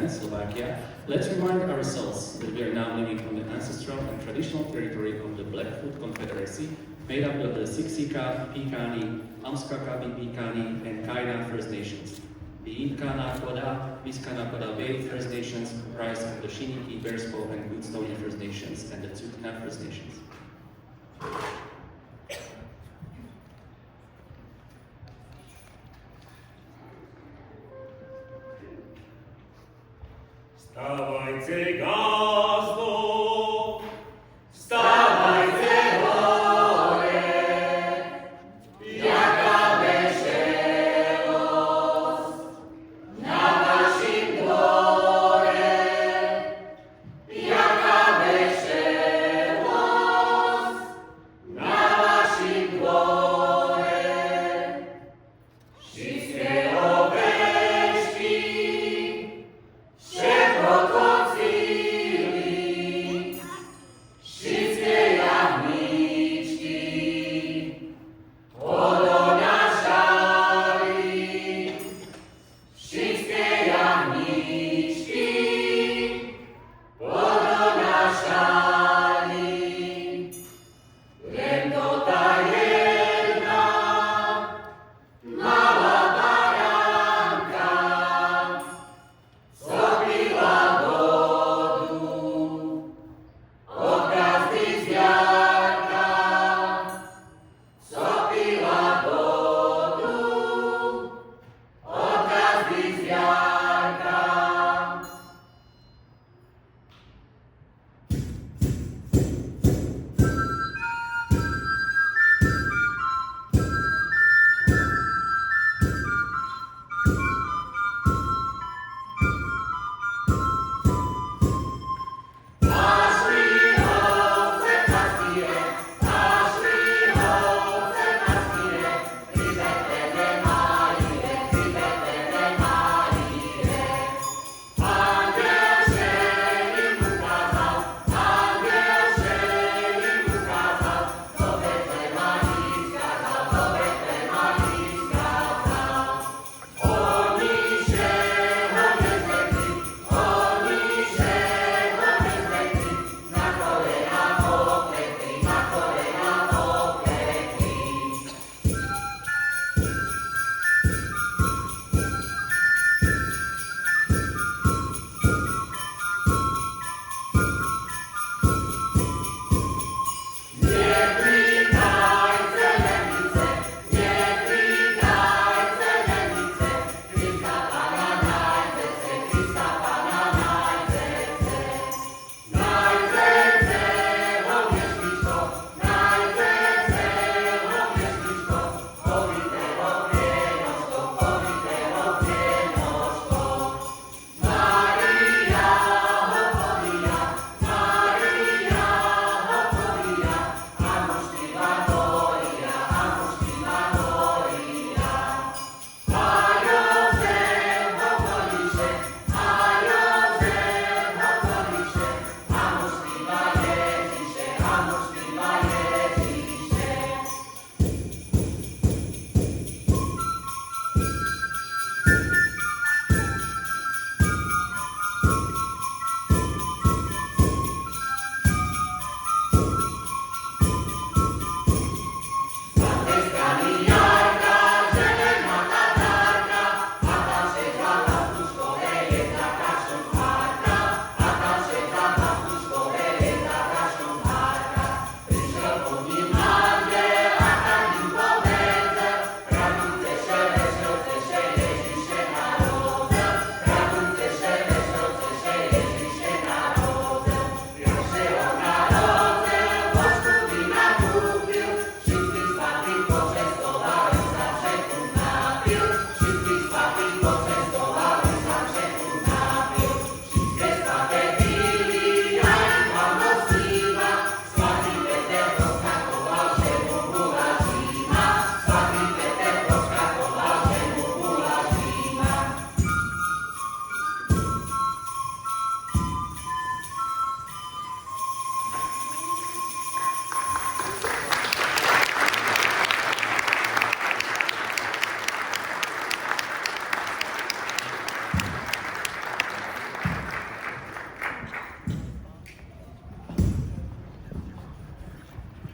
land, Slovakia, let's remind ourselves that we are now living on the ancestral and traditional territory of the Blackfoot Confederacy, made up of the Siksika, Piikani, Amskakabi Piikani, and Kainai First Nations. The Inkanakoda, Miskanakoda Bay First Nations comprise of the Shiniki, Bearspaw, and Goodstoney First Nations, and the Tsuut'ina First Nations. Wstawajcie, gazdo! Wstawajcie, chore! Jaka wesołość na waszym dworze! Jaka wesołość na waszym dworze! Wszystkie obeszki się pokocili,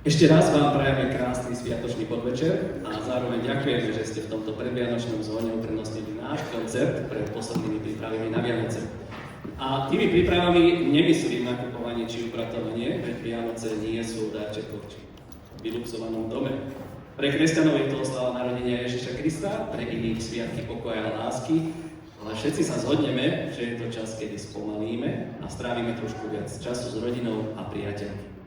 Ešte raz vám prajeme krásny sviatočný podvečer a zároveň ďakujeme, že ste v tomto predvianočnom zvone uprednostnili náš koncert pred poslednými prípravami na Vianoce. A tými prípravami nemyslím nakupovanie či upratovanie, veď Vianoce nie sú o darčekoch či vyluxovanom dome. Pre kresťanov je to oslava narodenia Ježiša Krista, pre iných sviatky pokoja a lásky, ale všetci sa zhodneme, že je to čas, kedy spomalíme a strávime trošku viac času s rodinou a priateľmi.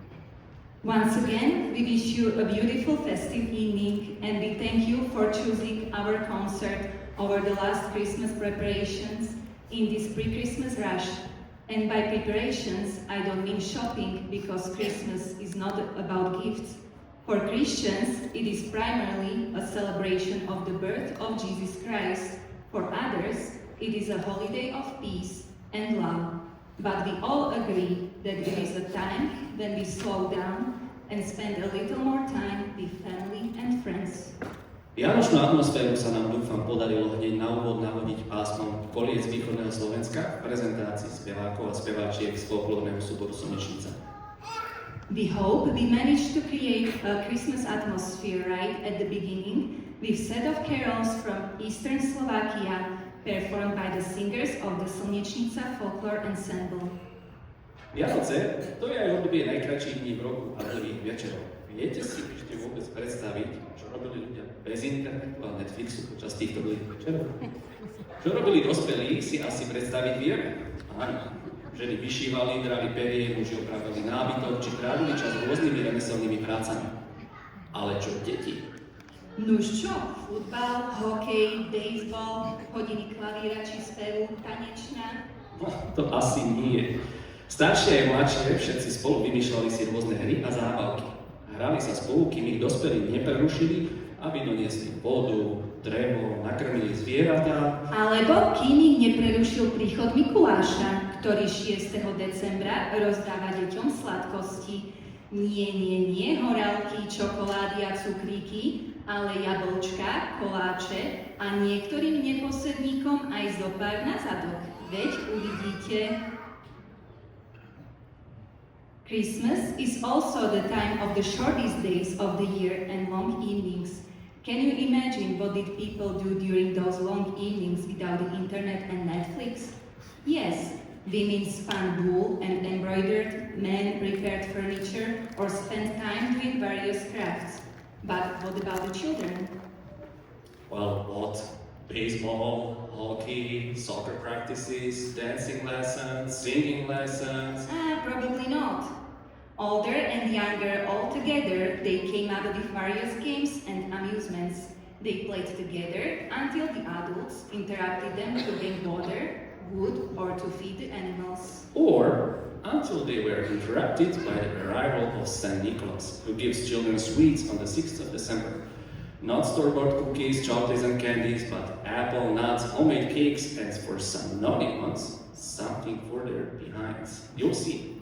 Once again, we wish you a beautiful festive evening and we thank you for choosing our concert over the last Christmas preparations in this pre-Christmas rush. And by preparations, I don't mean shopping because Christmas is not about gifts. For Christians, it is primarily a celebration of the birth of Jesus Christ. For others, it is a holiday of peace and love. But we all agree that it is a time when we slow down and spend a little more time with family and friends. Vianočnú atmosféru sa nám, dúfam, podarilo hneď na úvod navodiť pásmom Koliec východného Slovenska v prezentácii spevákov a speváčiek z folklórneho súboru Slnečnica. We hope we managed to create a Christmas atmosphere right at the beginning with set of carols from Eastern Slovakia performed by the singers of the Slnečnica Folklore Ensemble. Vianoce, to je aj obdobie najkratších dní v roku a dlhých večerov. Viete si ešte vôbec predstaviť, čo robili ľudia bez internetu a Netflixu počas týchto dlhých večerov? Čo robili dospelí, si asi predstaviť vieme. Áno, ženy vyšívali, drali perie, muži opravili nábytok, či trávili čas rôznymi remeselnými prácami. Ale čo deti? Nuž čo? Futbal, hokej, bejzbal, hodiny klavíra či spevu, tanečná? No, to asi nie. Staršie aj mladšie všetci spolu vymýšľali si rôzne hry a zábavky. Hrali sa spolu, kým ich dospelí neprerušili, aby doniesli vodu, drevo, nakrmili zvieratá. Alebo kým ich neprerušil príchod Mikuláša, ktorý 6. decembra rozdáva deťom sladkosti. Nie, horálky, čokolády a cukríky, ale jablčka, koláče a niektorým neposedníkom aj zopár na zadok. Veď uvidíte. Christmas is also the time of the shortest days of the year and long evenings. Can you imagine what did people do during those long evenings without the internet and Netflix? Yes, women spun wool and embroidered, men repaired furniture or spent time doing various crafts. But what about the children? Well, what? Baseball, hockey, soccer practices, dancing lessons, singing lessons. Probably not. Older and younger all together, they came up with various games and amusements. They played together until the adults interrupted them to bring water, wood, or to feed the animals. Or until they were interrupted by the arrival of St. Nicholas, who gives children sweets on the 6th of December. Not store-bought cookies, chocolates and candies, but apple, nuts, homemade cakes, and for some naughty ones, something for their behinds. You'll see.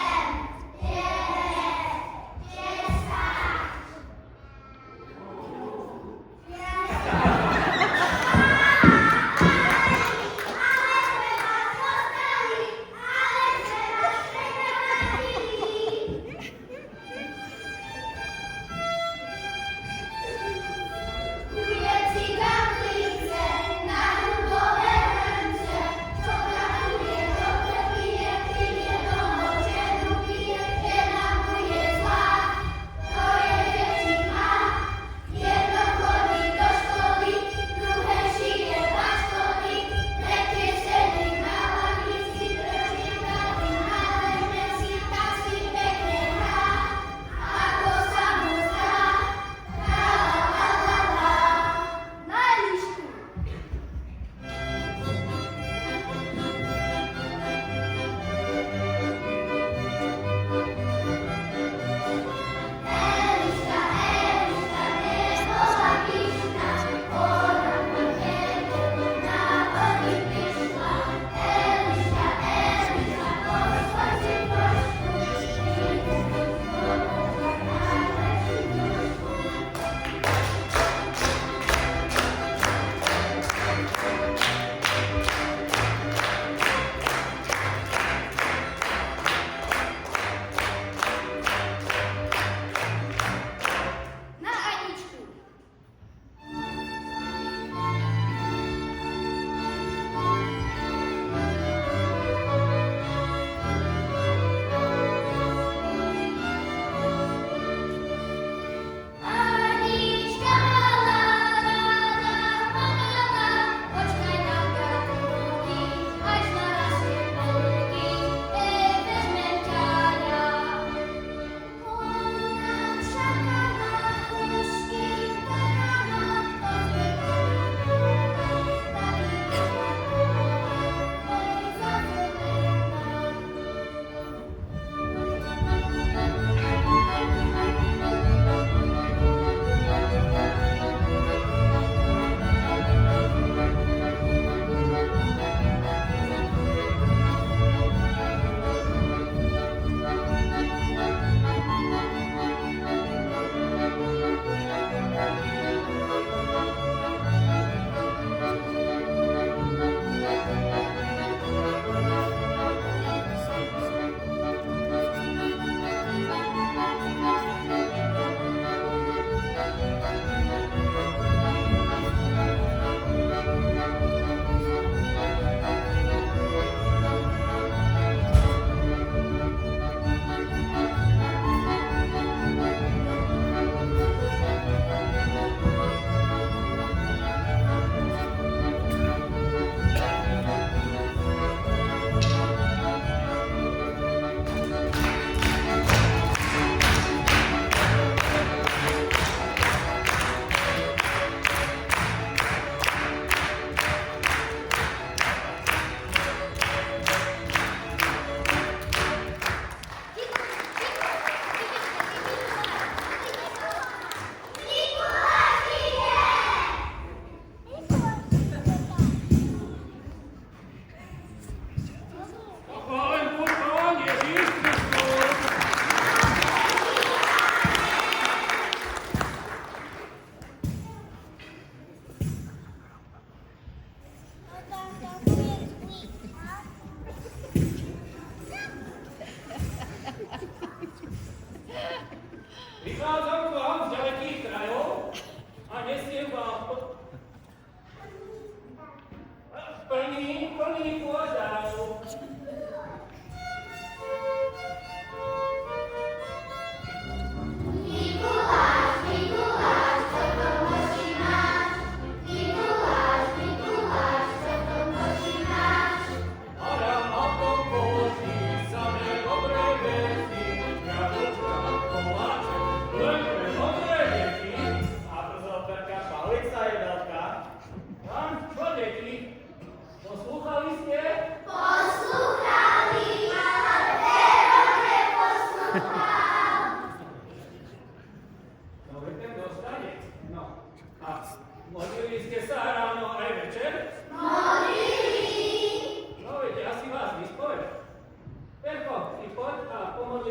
Ale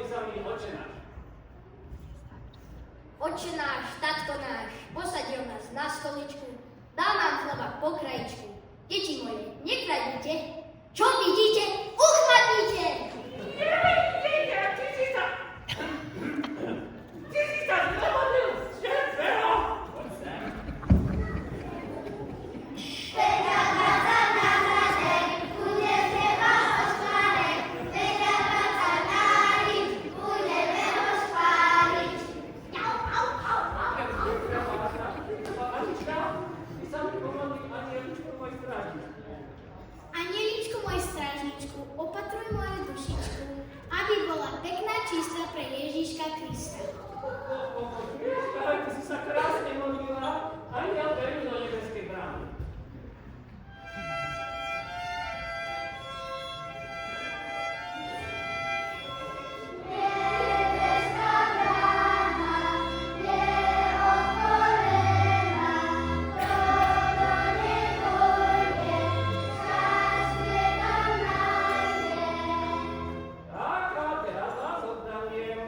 pomodli sa mi Otče náš. Otče náš, tatko náš, posadil nás na stoličku, dal nám chleba po krajičku. Deti moje, nekradnite, čo vidíte, uchmatnite! Ty si sa zlomodlil, že Vero? Poď sem. Anička, ty sa mi pomodli, anieličku môj strážničku. Anieličku môj strážničku, opatruj moju dušičku, aby bola pekná čistá pre Ježiška Krista. Ty si sa krásne modlila, aniel verí do nebeskej brány. Tak, a teraz vás oddalujem.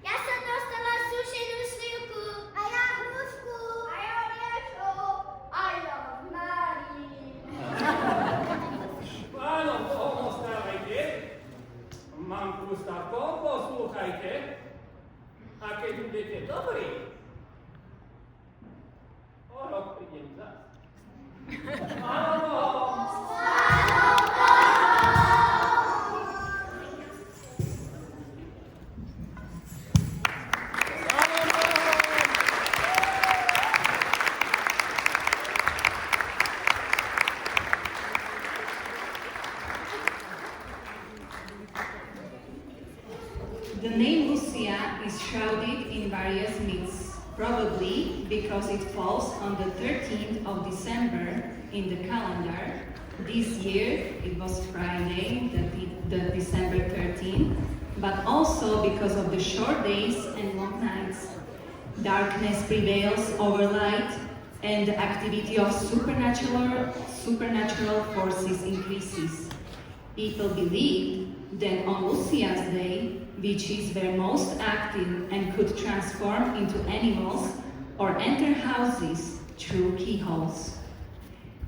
Ja som dostala sušenú slivku. A ja hrušku. A ja mliečko. A ja Márii. Pánom Bohom ostávajte. Mám kústavkou, poslúchajte. A keď budete dobrí, o rok prídem zas. Pánom Bohom. The name Lucia is shrouded in various myths, probably because it falls on the 13th of December in the calendar. This year it was Friday, the December 13th, but also because of the short days and long nights. Darkness prevails over light, and the activity of supernatural forces increases. People believed that on Lucia's day, witches were most active and could transform into animals or enter houses through keyholes.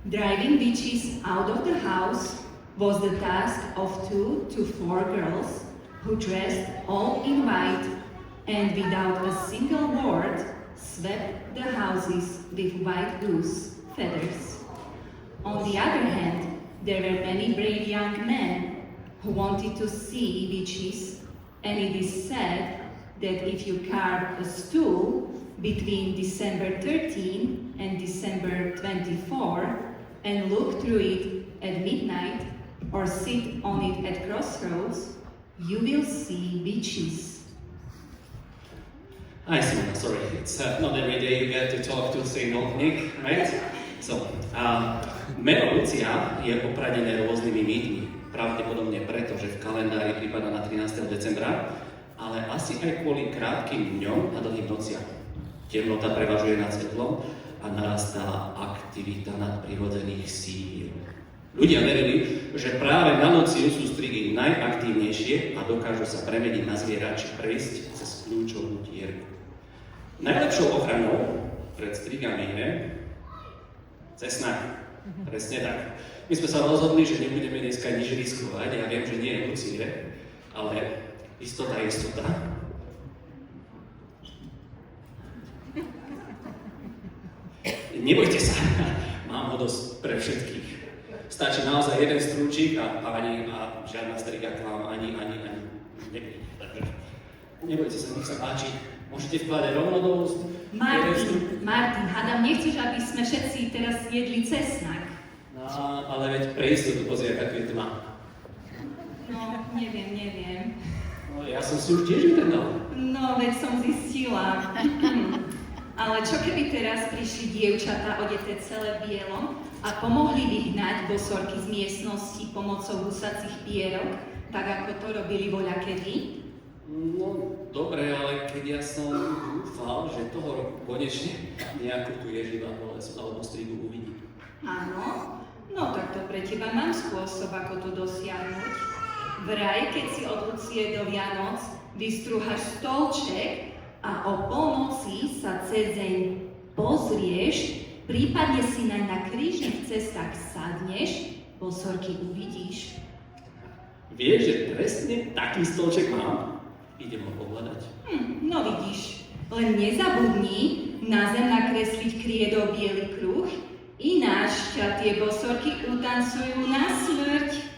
Driving witches out of the house was the task of 2 to 4 girls who dressed all in white and without a single word swept the houses with white goose feathers. On the other hand, there were many brave young men who wanted to see witches, and it is said that if you carve a stool between December 13 and December 24 and look through it at midnight or sit on it at crossroads, you will see witches. Hi, Simona. Sorry, it's not every day you get to talk to St. Nick, right? So, meno Lucia je opradené rôznymi mýtmi. Pravdepodobne preto, že v kalendári prípada na 13. decembra, ale asi aj kvôli krátkym dňom a dlhým nociam. Temnota prevažuje nad svetlom a narastá aktivita nadprirodzených síl. Ľudia verili, že práve na noci sú strigy najaktívnejšie a dokážu sa premeniť na zviera či prejsť cez kľúčovú dierku. Najlepšou ochranou pred strigami je cesnak. Presne tak. My sme sa rozhodli, že nebudeme dneska nič riskovať. Ja viem, že nie je Lucie, ale istota je istota. Nebojte sa, mám ho dosť pre všetkých. Stačí naozaj jeden strúčik a páni a žiadna striga k vám ani nepríde. Takže nebojte sa, nech sa páči. Môžete vkladať rovno do úst. Martin, hádam, nechceš, aby sme všetci teraz jedli cesnak? No, ale veď pre istotu pozri, aká je tma. No, neviem. No, ja som si už tiež vytrhal. No, veď som zistila. Ale čo keby teraz prišli dievčatá odeté celé v bielom a pomohli vyhnať bosorky z miestnosti pomocou husacích pierok, tak ako to robili voľakedy? No, dobre, ale keď ja som dúfal, že toho roku konečne nejakú tú ježivú alebo strigu uvidím. Áno? No tak to pre teba mám spôsob, ako to dosiahnuť. Vraj, keď si od Lucie do Vianoc vystrúhaš stolček a o polnoci sa cez deň pozrieš, prípadne si na krížnych cestách sadneš, bosorky uvidíš. Vieš, že presne taký stolček mám? Idem ho pohľadať. No vidíš, len nezabudni na zem nakresliť kriedou biely kruh, ináč ťa tie bosorky utancujú na smrť.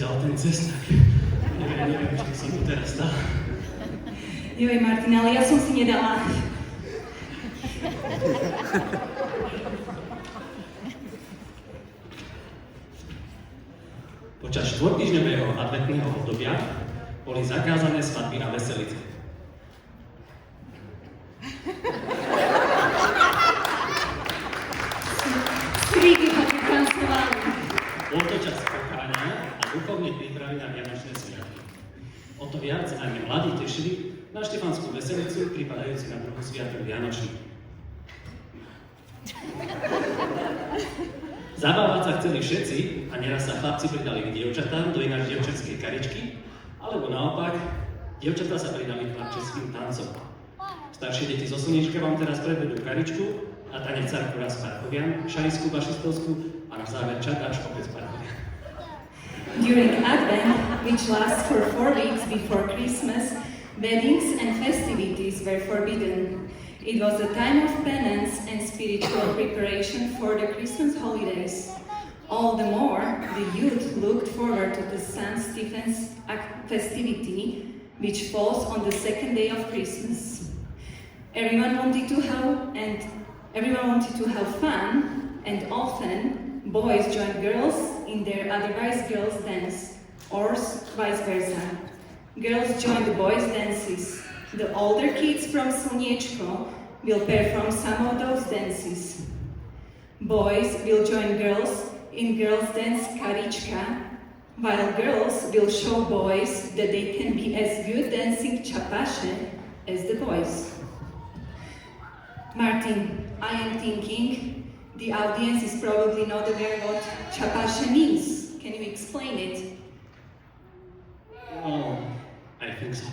vzal ten cesnak. Neviem, čo som tu teraz dal. Joj, Martin, ale ja som si nedala. Počas 4-týždňového adventného obdobia boli zakázané svadby a veselice. Svíky ho vykancovali. Bol to čas pokáňa a duchovnej prípravy na vianočné sviatky. O to viac najmä mladí tešili na Štefanskú veselicu, pripadajúci na druhú sviatok Vianočný. Zabávať sa chceli všetci a neraz sa chlapci pridali k dievčatám do ináč dievčatskej karičky, alebo naopak, dievčatá sa pridali k chlapčeským tancom. Staršie deti zo Slniečka vám teraz predvedú karičku a tanec Sarkura z Parchovian, šarisku bašistovskú a na záver čakáč opäť z Parchovian. During Advent, which lasts for 4 weeks before Christmas, weddings and festivities were forbidden. It was a time of penance and spiritual preparation for the Christmas holidays. All the more, the youth looked forward to the St. Stephen's festivity, which falls on the second day of Christmas. Everyone wanted to have fun, and often boys joined girls in their otherwise girls' dance, or vice versa. Girls joined the boys' dances. The older kids from Slniečko will perform some of those dances. Boys will join girls in girls' dance Karička, while girls will show boys that they can be as good dancing Čapaše as the boys. Martin, I am thinking the audience is probably not aware what Čapaše means. Can you explain it? Oh, I think so.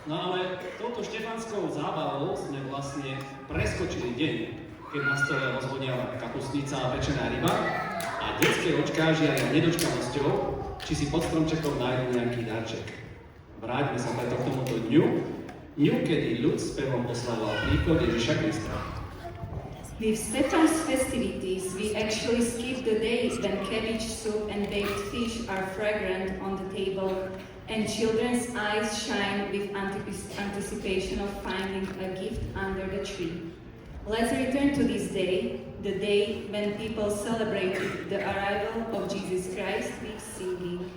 No ale touto štefanskou zábavou sme vlastne preskočili deň, keď na stole rozvoniava kapustnica a pečená ryba a detské očká žiaria nedočkavosťou, či si pod stromčekom nájdu nejaký darček. Vráťme sa preto k tomuto dňu, kedy ľud spevom oslavoval príchod Ježiša Krista. With Stephan's festivities, we actually skip the days when cabbage soup and baked fish are fragrant on the table, and children's eyes shine with anticipation of finding a gift under the tree. Let's return to this day, the day when people celebrated the arrival of Jesus Christ with singing.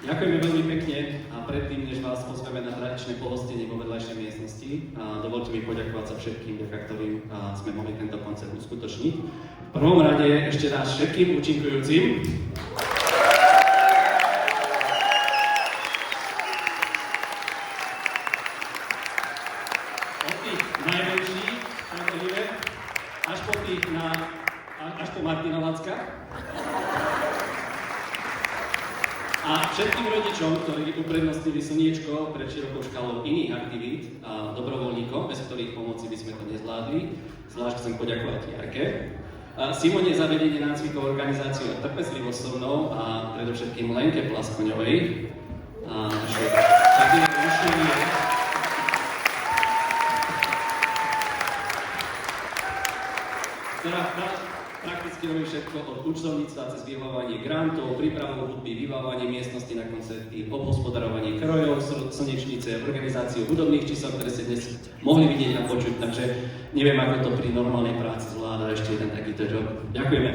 Ďakujeme veľmi pekne a predtým, než vás pozveme na tradičné pohostenie vo vedľajšej miestnosti, dovolte mi poďakovať sa všetkým, vďaka ktorým sme mohli tento koncert uskutočniť. V prvom rade ešte raz všetkým účinkujúcim. Od tých najmenších, až po Martina Lacka. A všetkým rodičom, ktorí uprednostnili slniečko pred širokou škálou iných aktivít a dobrovoľníkom, bez ktorých pomoci by sme to nezvládli, zvlášť chcem poďakovať Jarke, Simone za vedenie nácvikov organizáciu a trpezlivosť so mnou a predovšetkým Lenke Plaskoňovej a naše čadené rušenie. Prakticky robí všetko od účtovníctva cez vybavovanie grantov, prípravu hudby, vybavovanie miestnosti na koncerty, obhospodarovanie krojov, slnečnice, organizáciu hudobných čísel, ktoré ste dnes mohli vidieť a počuť, takže neviem, ako to pri normálnej práci zvláda ešte jeden takýto job. Ďakujeme.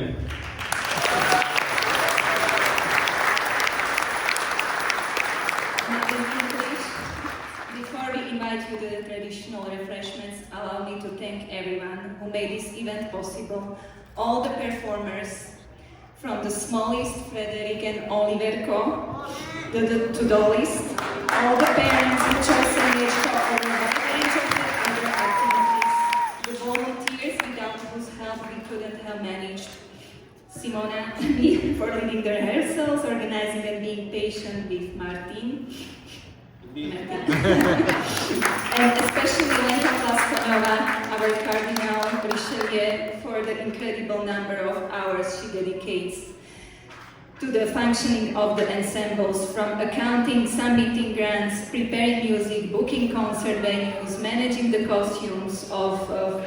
you the traditional refreshments, allow me to thank everyone who made this event possible, all the performers, from the smallest Frederick and Oliver Co. to the list, all the parents who chose Saniečko over a wide range of the other activities, the volunteers without whose help we couldn't have managed, Simona and me for leading the rehearsals, organizing and being patient with Martin. And especially Lenka Plaskonova, our Cardinal Richelieu, for the incredible number of hours she dedicates to the functioning of the ensembles, from accounting, submitting grants, preparing music, booking concert venues, managing the costumes of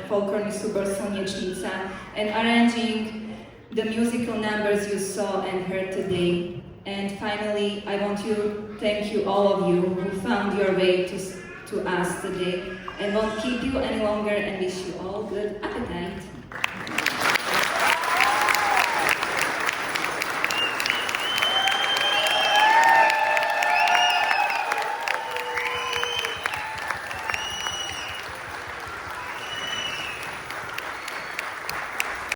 Folklorný súbor Slnečnica, and arranging the musical numbers you saw and heard today. And finally, I want to thank you, all of you, who found your way to us today, and won't keep you any longer and wish you all good appetite.